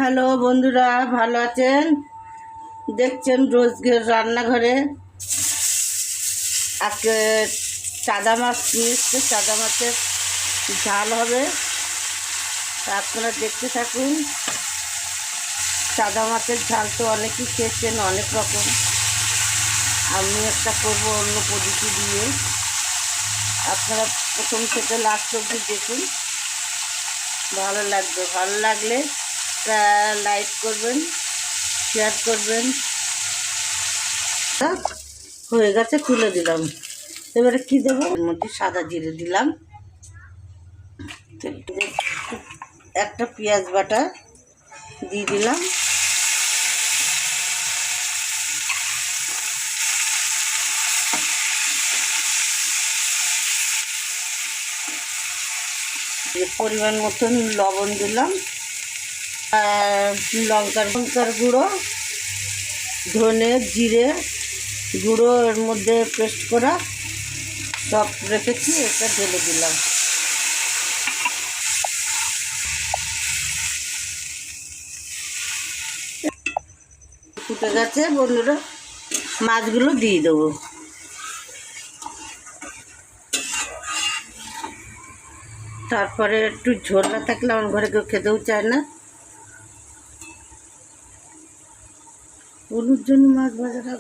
Hello বন্ধুরা, ভালো আছেন? দেখছেন রোজগের রান্নাঘরে। আজকে চাদা মাছ নিয়ে এসছে, চাদা মাছের ঝাল হবে। তা আপনারা দেখতে থাকুন। চাদা মাছের ঝাল তো অনেকেই খেয়েছেন, অনেক রকম। আমি একটা করব অন্য পদ্ধতি দিয়ে। আপনারা প্রথম থেকে লাস্ট অবধি দেখুন, ভালো লাগবে। ভালো লাগলে লাইক করবেন, শেয়ার করবেন। হয়ে গেছে, তুলে দিলাম। এবারে কি দেবো? এর মধ্যে সাদা জিরে দিলাম, একটা পেঁয়াজ বাটা দিয়ে দিলাম, পরিমাণ মতন লবণ দিলাম, আর লঙ্কার গুঁড়ো, ধনে জিরে গুঁড়ো এর মধ্যে পেস্ট করা সব রেখেছি, এটা ঢেলে দিলাম। ফুটে গেছে বন্ধুরা, মাছগুলো দিয়ে দেবো। তারপরে একটু ঝোল না থাকলে আমার ঘরে কেউ খেতেও চায় না। ওর জন্য মাছ ভাজাটা